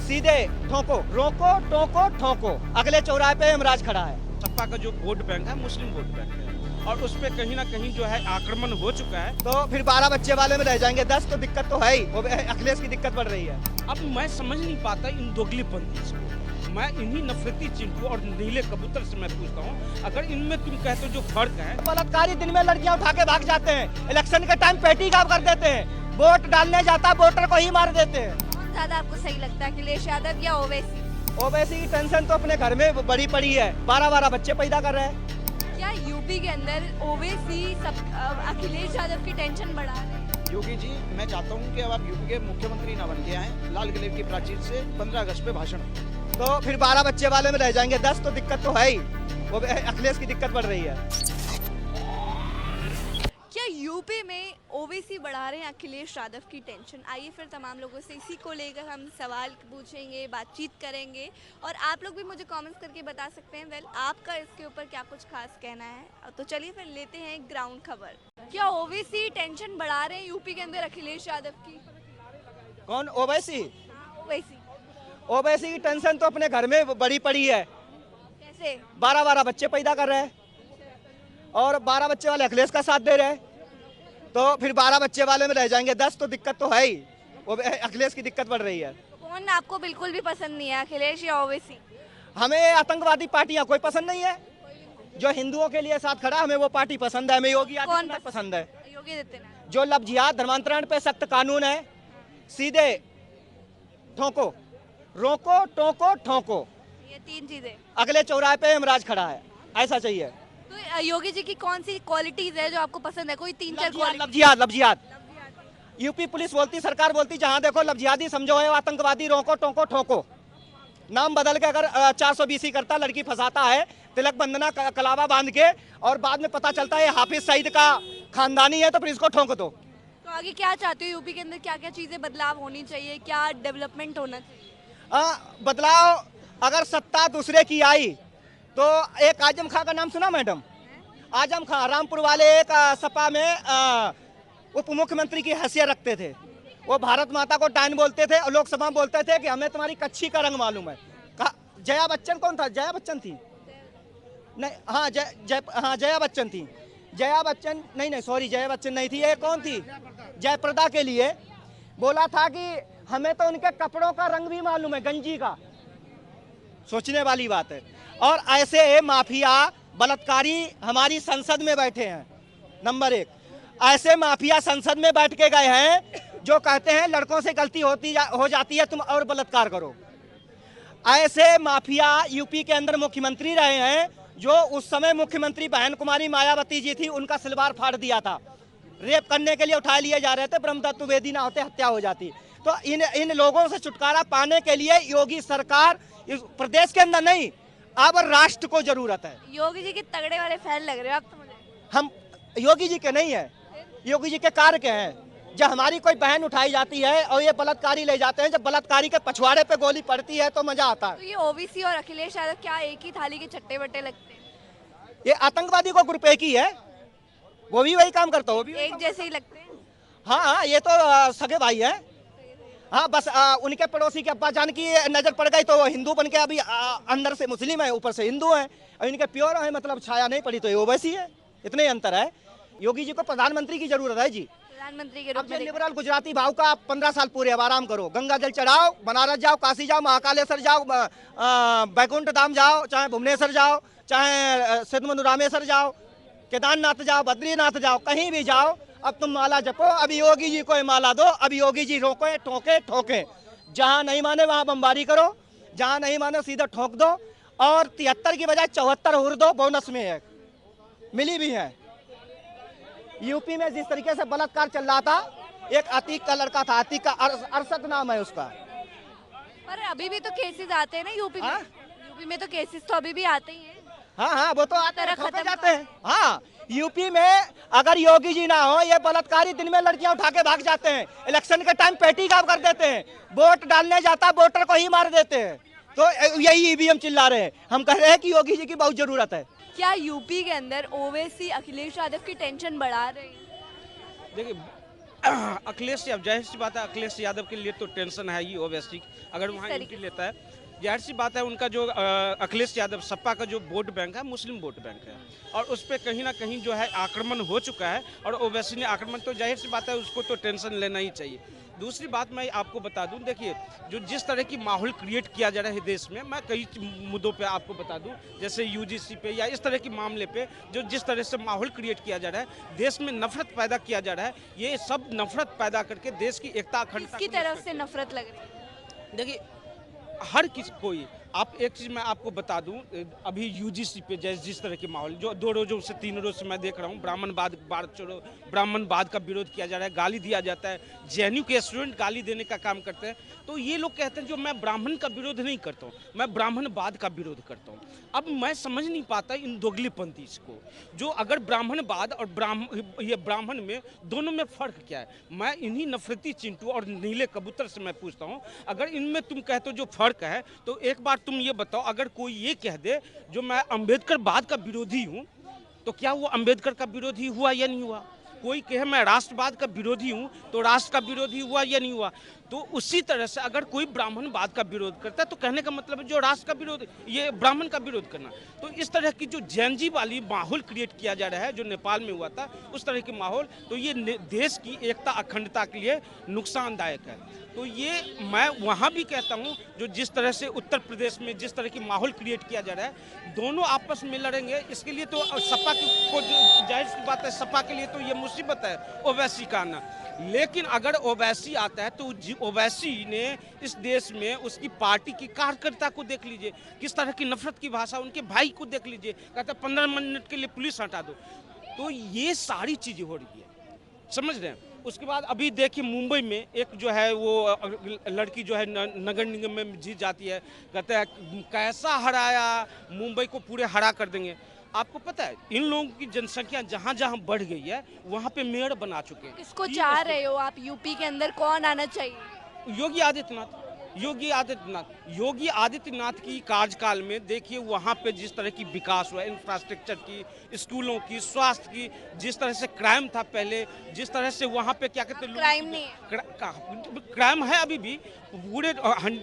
सीधे ठोको, रोको टोको ठोको। अगले चौराहे पे यमराज खड़ा है। सपा का जो वोट बैंक है मुस्लिम वोट बैंक है और उस पे कहीं ना कहीं जो है आक्रमण हो चुका है। तो फिर 12 बच्चे वाले में रह जाएंगे 10, तो दिक्कत तो है ही। वो अखिलेश की दिक्कत बढ़ रही है। अब मैं समझ नहीं पाता इन दोगलीपंथी को। मैं इन्हीं नफरती चिंटू और नीले कबूतर से मैं पूछता हूँ, अगर इनमें तुम कहते हो जो फर्क है। बलात्कारी दिन में लड़कियां उठा के भाग जाते हैं, इलेक्शन के टाइम पेटी काम कर देते हैं, वोट डालने जाता वोटर को ही मार देते हैं। कौन ज्यादा आपको सही लगता है, अखिलेश यादव या ओवैसी? ओवैसी की टेंशन तो अपने घर में बड़ी पड़ी है, 12-12 बच्चे पैदा कर रहे हैं। क्या यूपी के अंदर ओवैसी अखिलेश यादव की टेंशन बढ़ा रहे हैं? योगी जी, मैं चाहता हूं कि अब आप यूपी के मुख्यमंत्री ना बन के आए। लाल किले की प्राचीर से 15 अगस्त पे भाषण। तो फिर 12 बच्चे वाले में रह जाएंगे 10, तो दिक्कत तो है ही। वो अखिलेश की दिक्कत बढ़ रही है। क्या यूपी में ओवैसी बढ़ा रहे हैं अखिलेश यादव की टेंशन? आइए फिर तमाम लोगों से इसी को लेकर हम सवाल पूछेंगे, बातचीत करेंगे और आप लोग भी मुझे कमेंट्स करके बता सकते हैं वेल आपका इसके ऊपर क्या कुछ खास कहना है। तो चलिए फिर लेते हैं ग्राउंड खबर। क्या ओवैसी टेंशन बढ़ा रहे हैं यूपी के अंदर अखिलेश यादव की? कौन ओवैसी? ओवैसी ओवैसी की टेंशन तो अपने घर में बड़ी पड़ी है। कैसे? 12-12 बच्चे पैदा कर रहे हैं और 12 बच्चे वाले अखिलेश का साथ दे रहे हैं। तो फिर 12 बच्चे वाले में रह जाएंगे 10, तो दिक्कत तो है ही। वो अखिलेश की दिक्कत बढ़ रही है। कौन आपको बिल्कुल भी पसंद नहीं है, अखिलेश या ओवैसी? हमें आतंकवादी पार्टियां कोई पसंद नहीं है। जो हिंदुओं के लिए साथ खड़ा, हमें वो पार्टी पसंद है। हमें योगी आदित्यनाथ पसंद है। योगी आदित्यनाथ जो लव जिहाद धर्मांतरण पे सख्त कानून है, सीधे ठोको, रोको टोको ठोको। ये तीन चीजें। अगले चौराहे पे यमराज खड़ा है, ऐसा चाहिए। तो योगी जी की कौन सी क्वालिटीज है जो आपको पसंद है? कोई 3-4 लव जिहाद, लव जिहाद। यूपी पुलिस बोलती, सरकार बोलती, जहां देखो लव जिहादी समझो है आतंकवादी, रोको टोको ठोको। नाम बदल के अगर 420 करता, लड़की फंसाता है, तिलक बंधना कलावा बांध के, और बाद में पता चलता है हाफिज सईद का खानदानी है, तो फिर इसको ठोक दो। तो आगे क्या चाहते हो? यूपी के अंदर क्या क्या चीजें बदलाव होनी चाहिए, क्या डेवलपमेंट होना चाहिए? बदलाव अगर सत्ता दूसरे की आई तो एक आजम खां का नाम सुना मैडम? आजम खां रामपुर वाले एक सपा में उप मुख्यमंत्री की हैसियत रखते थे। वो भारत माता को डायन बोलते थे और लोकसभा में बोलते थे कि हमें तुम्हारी कच्छी का रंग मालूम है। जया बच्चन कौन था? जया बच्चन थी नहीं, हाँ जया बच्चन थी। जया बच्चन नहीं सॉरी, जया बच्चन नहीं थी। ये कौन थी? जयप्रदा के लिए बोला था कि हमें तो उनके कपड़ों का रंग भी मालूम है, गंजी का। सोचने वाली बात है। और ऐसे माफिया बलात्कारी हमारी संसद में बैठे हैं। नंबर 1, ऐसे माफिया संसद में बैठ के गए हैं जो कहते हैं लड़कों से गलती हो जाती है, तुम और बलात्कार करो। ऐसे माफिया यूपी के अंदर मुख्यमंत्री रहे हैं जो उस समय मुख्यमंत्री बहन कुमारी मायावती जी थी, उनका सलवार फाड़ दिया था। रेप करने के लिए उठा लिए जा रहे थे, ब्रह्मदत्त वेदी ना होते हत्या हो जाती। तो इन लोगों से छुटकारा पाने के लिए योगी सरकार इस प्रदेश के अंदर नहीं, अब राष्ट्र को जरूरत है। योगी जी के तगड़े वाले फैन लग रहे हो आप तो मुझे। हम योगी जी के नहीं है, योगी जी के कार्य के हैं। जब हमारी कोई बहन उठाई जाती है और ये बलात्कारी ले जाते हैं, जब बलात्कारी के पछवाड़े पे गोली पड़ती है तो मजा आता है। तो ये ओवैसी और अखिलेश यादव क्या एक ही थाली के चट्टे बट्टे लगते हैं? ये आतंकवादी को ग्रुप एक ही है, वो भी वही काम करता है, वो भी एक जैसे ही लगते हैं। हाँ, ये तो सगे भाई है। हाँ, बस उनके पड़ोसी के अब्बा जान की नजर पड़ गई तो वो हिंदू बन के अभी अंदर से मुस्लिम है, ऊपर से हिंदू है। और इनके प्योर है, मतलब छाया नहीं पड़ी तो ये ओवैसी है। इतने ही अंतर है। योगी जी को प्रधानमंत्री की जरूरत है जी। प्रधानमंत्री के रूप में लिबरल गुजराती भाव का 15 साल पूरे, अब आराम करो। गंगा जल चढ़ाओ, बनारस जाओ, काशी जाओ, महाकालेश्वर जाओ, बैकुंठ धाम जाओ, चाहे भुवनेश्वर जाओ, चाहे सिद्धमनु रामेश्वर जाओ, केदारनाथ जाओ, बद्रीनाथ जाओ, कहीं भी जाओ, अब तुम माला जपो। अब योगी जी को माला दो। अब योगी जी रोके ठोके ठोके, जहां नहीं माने वहां बमबारी करो, जहां नहीं माने सीधा ठोक दो। और 73 की बजाय 74 उड़ दो, बोनस में है, मिली भी है। यूपी में जिस तरीके से बलात्कार चल रहा था, एक अतीक का लड़का था, अतीक का अरशद नाम है उसका। पर अभी भी तो केसेस आते हैं ना यूपी में। यूपी में तो केसेस तो अभी भी आते ही हैं। हाँ, वो तो आते हैं, खत्म जाते हैं। हाँ, यूपी में अगर योगी जी ना हो, ये बलात्कारी दिन में लड़कियां उठा के भाग जाते हैं, इलेक्शन के टाइम पेटी काम कर देते हैं, वोट डालने जाता वोटर को ही मार देते हैं। तो यही ईवीएम चिल्ला रहे हैं। हम कह रहे हैं कि योगी जी की बहुत जरूरत है। क्या यूपी के अंदर ओवैसी अखिलेश यादव की टेंशन बढ़ा रहे हैं? देखिए, अखिलेश यादव, जाहिर सी बात है अखिलेश यादव के लिए तो टेंशन है ही ओवैसी। अगर वहाँ एंट्री लेता है, जाहिर सी बात है उनका जो अखिलेश यादव सपा का जो वोट बैंक है मुस्लिम वोट बैंक है, और उस पर कहीं ना कहीं जो है आक्रमण हो चुका है, और ओवैसी ने आक्रमण, तो जाहिर सी बात है उसको तो टेंशन लेना ही चाहिए। दूसरी बात मैं आपको बता दूं, देखिए जो जिस तरह की माहौल क्रिएट किया जा रहा है देश में, मैं कई मुद्दों पे आपको बता दूं, जैसे यूजीसी पे या इस तरह के मामले पे जो जिस तरह से माहौल क्रिएट किया जा रहा है, देश में नफरत पैदा किया जा रहा है, ये सब नफरत पैदा करके देश की एकता अखंडता किसकी तरफ से नफरत लग रही है? देखिए हर किसी कोई, आप एक चीज़ मैं आपको बता दूं, अभी यूजीसी पे जैसे जिस तरह के माहौल जो 2 रोज़ों से 3 रोज़ से मैं देख रहा हूं, ब्राह्मणवाद का विरोध किया जा रहा है, गाली दिया जाता है, जेएनयू के स्टूडेंट गाली देने का काम करते हैं। तो ये लोग कहते हैं जो मैं ब्राह्मण का विरोध नहीं करता हूँ, मैं ब्राह्मणवाद का विरोध करता हूँ। अब मैं समझ नहीं पाता इन दोगलीपंथी को, जो अगर ब्राह्मणवाद और ब्राह्मण में दोनों में फ़र्क क्या है। मैं इन्हीं नफरती चिंटू और नीले कबूतर से मैं पूछता हूँ, अगर इनमें तुम कहते हो जो फ़र्क है, तो एक बार तुम ये बताओ, अगर कोई ये कह दे जो मैं अम्बेडकरवाद का विरोधी हूँ, तो क्या वो अम्बेडकर का विरोधी हुआ या नहीं हुआ? कोई कहे मैं राष्ट्रवाद का विरोधी हूँ, तो राष्ट्र का विरोधी हुआ या नहीं हुआ? तो उसी तरह से अगर कोई ब्राह्मणवाद का विरोध करता है, तो कहने का मतलब है जो राष्ट्र का विरोध, ये ब्राह्मण का विरोध करना। तो इस तरह की जो जेएनजी वाली माहौल क्रिएट किया जा रहा है, जो नेपाल में हुआ था उस तरह की माहौल, तो ये देश की एकता अखंडता के लिए नुकसानदायक है। तो ये मैं वहाँ भी कहता हूँ, जो जिस तरह से उत्तर प्रदेश में जिस तरह की माहौल क्रिएट किया जा रहा है, दोनों आपस में लड़ेंगे, इसके लिए तो सपा को जाहिर सी बात है, सपा के लिए तो ये मुसीबत है ओवैसी का आना। लेकिन अगर ओवैसी आता है, तो ओवैसी ने इस देश में उसकी पार्टी की कार्यकर्ता को देख लीजिए, किस तरह की नफरत की भाषा, उनके भाई को देख लीजिए, कहता है 15 मिनट के लिए पुलिस हटा दो। तो ये सारी चीज़ें हो रही है, समझ रहे हैं। उसके बाद अभी देखिए मुंबई में एक जो है वो लड़की जो है नगर निगम में जीत जाती है, कहते हैं कैसा हराया, मुंबई को पूरे हरा कर देंगे। आपको पता है इन लोगों की जनसंख्या जहाँ जहाँ बढ़ गई है, वहाँ पे मेयर बना चुके हैं। किसको चाह रहे हो आप? यूपी के अंदर कौन आना चाहिए? योगी आदित्यनाथ। योगी आदित्यनाथ की कार्यकाल में देखिए वहाँ पे जिस तरह की विकास हुआ, इंफ्रास्ट्रक्चर की, स्कूलों की, स्वास्थ्य की, जिस तरह से क्राइम था पहले, जिस तरह से वहाँ पे क्या कहते हैं, क्राइम नहीं है, क्राइम है अभी भी, पूरे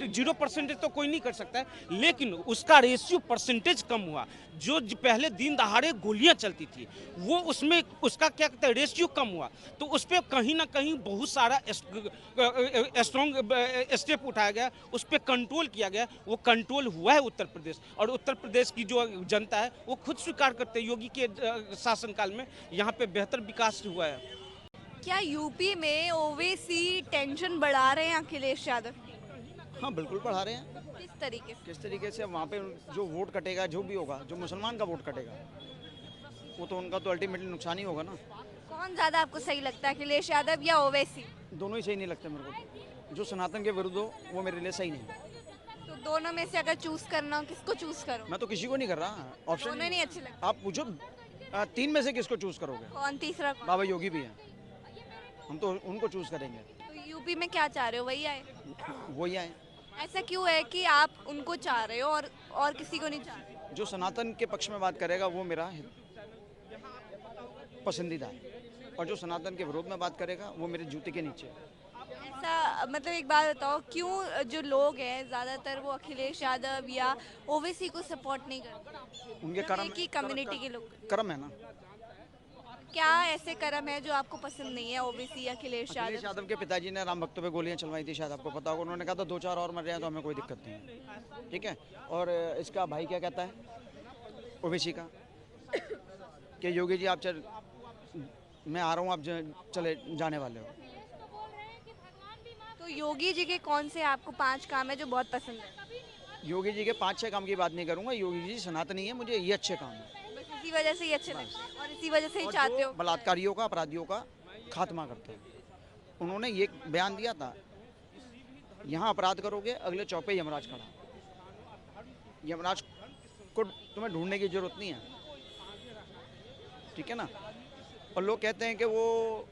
0% तो कोई नहीं कर सकता है, लेकिन उसका रेशियो परसेंटेज कम हुआ। जो पहले दिन दहाड़े गोलियां चलती थी, वो उसमें उसका क्या कहते हैं रेशियो कम हुआ। तो उस पर कहीं ना कहीं बहुत सारा स्ट्रॉन्ग स्टेप उठाया गया, उस पर कंट्रोल किया गया, वो कंट्रोल हुआ है उत्तर प्रदेश। और उत्तर प्रदेश की जो जनता है वो खुद स्वीकार करते हैं, योगी के शासनकाल में यहाँ पे बेहतर विकास हुआ है। क्या यूपी में ओवैसी टेंशन बढ़ा रहे हैं अखिलेश यादव की? हाँ बिल्कुल बढ़ा रहे हैं। किस तरीके से वहाँ पे जो वोट कटेगा, जो भी होगा, जो मुसलमान का वोट कटेगा, वो तो उनका तो अल्टीमेटली नुकसान ही होगा ना। कौन ज्यादा आपको सही लगता है, अखिलेश यादव या ओवैसी? दोनों ही सही नहीं लगते मेरे को। जो सनातन के विरुद्ध हो वो मेरे लिए सही नहीं। तो दोनों में से अगर चूज करना हो, किसको चूज करो? मैं तो किसी को नहीं कर रहा, ऑप्शन दोनों नहीं अच्छे लगते। आप पूछो 3 में से किसको चूज करोगे? कौन तीसरा कौन? बाबा योगी भी हैं, हम तो उनको चूज करेंगे। तो यूपी में क्या चाह रहे हो, वही आए? वही आए। ऐसा क्यों है कि आप उनको चाह रहे हो और किसी को नहीं चाह रहे? जो सनातन के पक्ष में बात करेगा वो मेरा पसंदीदा है, और जो सनातन के विरोध में बात करेगा वो मेरे जूते के नीचे। ऐसा मतलब एक बात बताओ, क्यों जो लोग हैं ज़्यादातर वो अखिलेश यादव या ओवैसी को सपोर्ट नहीं करते? उनके कर्म की कम्युनिटी के लोग, कर्म है ना। क्या ऐसे कर्म है जो आपको पसंद नहीं है ओवैसी या अखिलेश यादव के पिताजी ने राम भक्तों पे गोलियां चलवाई थी, शायद आपको पता होगा। उन्होंने कहा था 2-4 और मर जाए तो हमें कोई दिक्कत नहीं है, ठीक है। और इसका भाई क्या कहता है ओवैसी का, कि योगी जी आप मैं आ रहा हूँ, आप चले जाने वाले हो। तो योगी जी के कौन से आपको 5 काम है जो बहुत पसंद है? योगी जी के 5-6 काम की बात नहीं करूँगा, योगी जी सनातनी है, मुझे ये अच्छे काम है, इसी वजह से ही अच्छे लगते हैं और इसी वजह से ही चाहते हो। बलात्कारियों का, अपराधियों का खात्मा करते हैं। उन्होंने ये बयान दिया था, यहाँ अपराध करोगे अगले चौपे यमराज खड़ा। यमराज को तुम्हें ढूंढने की जरूरत नहीं है, ठीक है ना। और लोग कहते हैं कि वो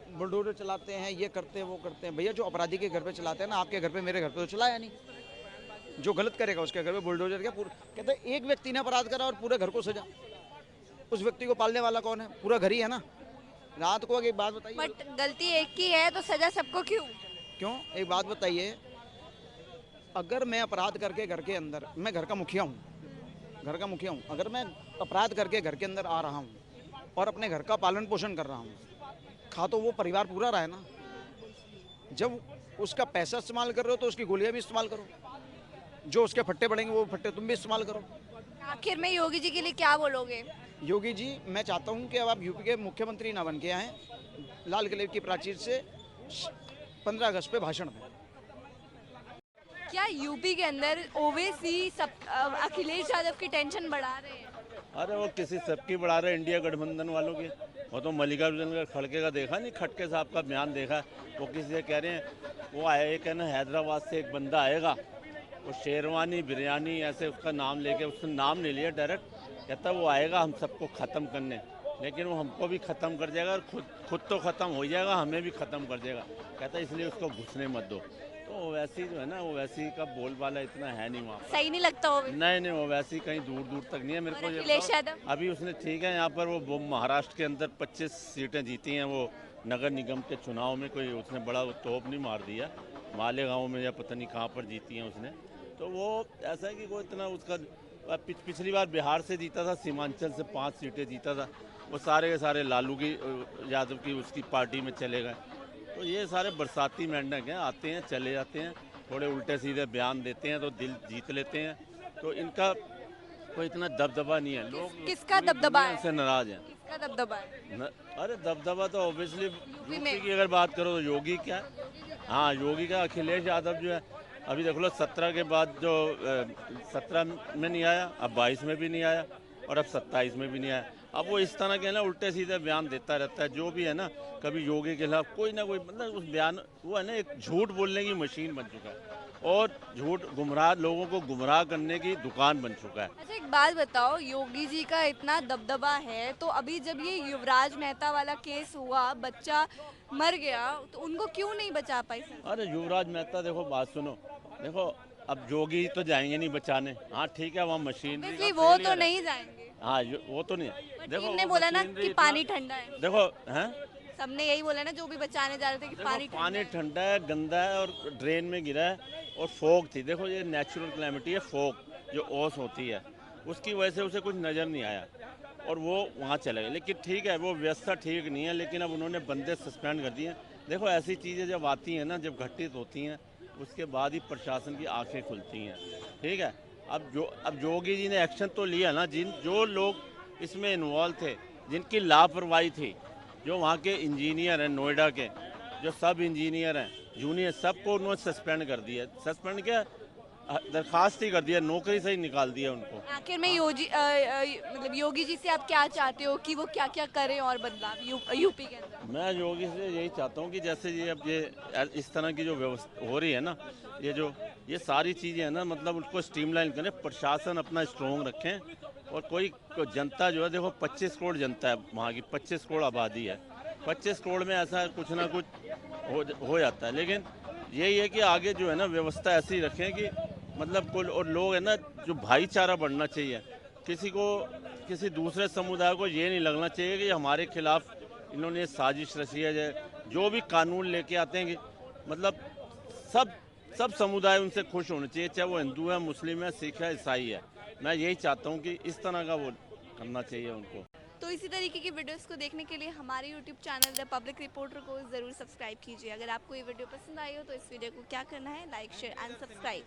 बुलडोजर चलाते हैं, ये करते हैं, वो करते हैं। भैया जो अपराधी के घर पे चलाते हैं ना, आपके घर पे मेरे घर पे तो चलाया नहीं। जो गलत करेगा उसके घर पे बुलडोजर क्या कहते हैं, एक व्यक्ति ने अपराध करा और पूरे घर को सजा। उस व्यक्ति को पालने वाला कौन है? पूरा घर ही है ना। रात को एक बात बताइए, बट गलती एक की है तो सजा सबको क्यों? क्यों? एक बात बताइए, अगर मैं अपराध करके घर के अंदर, मैं घर का मुखिया हूँ, घर का मुखिया हूँ, अगर मैं अपराध करके घर के अंदर आ रहा हूँ और अपने घर का पालन पोषण कर रहा हूँ, खा तो वो परिवार पूरा रहा है ना। जब उसका पैसा इस्तेमाल कर रहे हो तो उसकी गोलियां भी इस्तेमाल करो, जो उसके फट्टे पड़ेंगे वो फट्टे तुम भी इस्तेमाल करो। आखिर में योगी जी के लिए क्या बोलोगे? योगी जी, मैं चाहता हूं कि अब आप यूपी के मुख्यमंत्री ना बन के आए, लाल किले की प्राचीर से 15 अगस्त पे भाषण दें। क्या यूपी के अंदर ओवैसी सब अखिलेश यादव की टेंशन बढ़ा रहे हैं? अरे वो किसी सबकी बढ़ा रहे इंडिया गठबंधन वालों की। वो तो मल्लिकार्जुन का खड़के का देखा नहीं, खटके साहब का बयान देखा। वो किसी से कह रहे हैं, वो आए एक है ना हैदराबाद से एक बंदा आएगा, वो शेरवानी बिरयानी ऐसे उसका नाम लेके, उसने नाम नहीं लिया डायरेक्ट, कहता वो आएगा हम सबको ख़त्म करने, लेकिन वो हमको भी ख़त्म कर जाएगा और खुद तो ख़त्म हो जाएगा, हमें भी ख़त्म कर देगा। कहता इसलिए उसको घुसने मत दो। तो ओवैसी जो है ना, ओवैसी का बोलबाला इतना है नहीं वहाँ पर। सही नहीं लगता ओवैसी? नहीं, ओवैसी कहीं दूर दूर तक नहीं है। मेरे और को ये अखिलेश बताओ, यादव? अभी उसने ठीक है यहाँ पर वो महाराष्ट्र के अंदर 25 सीटें जीती हैं, वो नगर निगम के चुनाव में कोई उसने बड़ा तोप नहीं मार दिया, मालेगांव में या पता नहीं कहाँ पर जीती हैं उसने। तो वो ऐसा है कि वो इतना उसका पिछली बार बिहार से जीता था, सीमांचल से 5 सीटें जीता था, वो सारे के सारे लालू की यादव की उसकी पार्टी में चले गए। तो ये सारे बरसाती मेंढक हैं, आते हैं चले जाते हैं, थोड़े उल्टे सीधे बयान देते हैं तो दिल जीत लेते हैं। तो इनका कोई इतना दबदबा नहीं है। लोग किसका दबदबा है? से नाराज हैं। किसका दबदबा है? अरे दबदबा तो ऑब्वियसली में। यूपी की अगर बात करो तो योगी क्या है, हाँ योगी का अखिलेश यादव जो है, अभी देख लो 17 के बाद जो 17 में नहीं आया, अब 22 में भी नहीं आया और अब 27 में भी नहीं आया। अब वो इस तरह के ना उल्टे सीधे बयान देता रहता है, जो भी है ना, कभी योगी के खिलाफ कोई ना कोई, मतलब उस बयान वो है ना एक झूठ बोलने की मशीन बन चुका है और झूठ गुमराह लोगों को गुमराह करने की दुकान बन चुका है। अच्छा एक बात बताओ, योगी जी का इतना दबदबा है तो अभी जब ये युवराज मेहता वाला केस हुआ, बच्चा मर गया, तो उनको क्यों नहीं बचा पाई सरकार? अरे युवराज मेहता, देखो बात सुनो, देखो अब जोगी तो जाएंगे नहीं बचाने, हाँ ठीक है वहाँ मशीनरी Obviously वो तो नहीं जाएंगे। हाँ वो तो नहीं है। बट टीम ने बोला ना कि पानी ठंडा है। देखो हैं, सबने यही बोला ना, जो भी बचाने जा रहे थे कि पानी पानी ठंडा है, गंदा है और ड्रेन में गिरा है और फोग थी। देखो ये नेचुरल क्लैमिटी है, फोग जो ओस होती है, उसकी वजह से उसे कुछ नज़र नहीं आया और वो वहाँ चले गए। लेकिन ठीक है, वो व्यवस्था ठीक नहीं है, लेकिन अब उन्होंने बंदे सस्पेंड कर दिए। देखो ऐसी चीज़ें जब आती हैं ना, जब घटित होती हैं, उसके बाद ही प्रशासन की आंखें खुलती हैं। ठीक है, अब योगी जी ने एक्शन तो लिया ना, जो लोग इसमें इन्वॉल्व थे, जिनकी लापरवाही थी, जो वहाँ के इंजीनियर हैं, नोएडा के जो सब इंजीनियर हैं, जूनियर, सबको उन्होंने सस्पेंड कर दिया। सस्पेंड क्या, दरखास्त ही कर दिया, नौकरी से ही निकाल दिया उनको। आखिर में मतलब योगी जी से आप क्या चाहते हो कि वो क्या क्या करें और बदलाव यूपी के अंदर? मैं योगी से यही चाहता हूँ कि जैसे ये अब ये इस तरह की जो व्यवस्था हो रही है ना, ये सारी चीज़ें हैं ना, मतलब उसको स्ट्रीमलाइन करें, प्रशासन अपना स्ट्रॉन्ग रखें और कोई जनता जो है, देखो 25 करोड़ जनता है वहाँ की, 25 करोड़ आबादी है, 25 करोड़ में ऐसा कुछ ना कुछ हो जाता है। लेकिन यही है कि आगे जो है ना व्यवस्था ऐसी रखें कि मतलब कुल और लोग है ना, जो भाईचारा बढ़ना चाहिए, किसी दूसरे समुदाय को ये नहीं लगना चाहिए कि हमारे खिलाफ इन्होंने साजिश रची है। जो भी कानून लेके आते हैं कि मतलब सब समुदाय उनसे खुश होने चाहिए, चाहे वो हिंदू है, मुस्लिम है, सिख है, ईसाई है। मैं यही चाहता हूँ कि इस तरह का वो करना चाहिए उनको। तो इसी तरीके की वीडियोस को देखने के लिए हमारे YouTube channel the public reporter को ज़रूर सब्सक्राइब कीजिए। अगर आपको ये वीडियो पसंद आई हो तो इस वीडियो को क्या करना है, लाइक शेयर एंड सब्सक्राइब।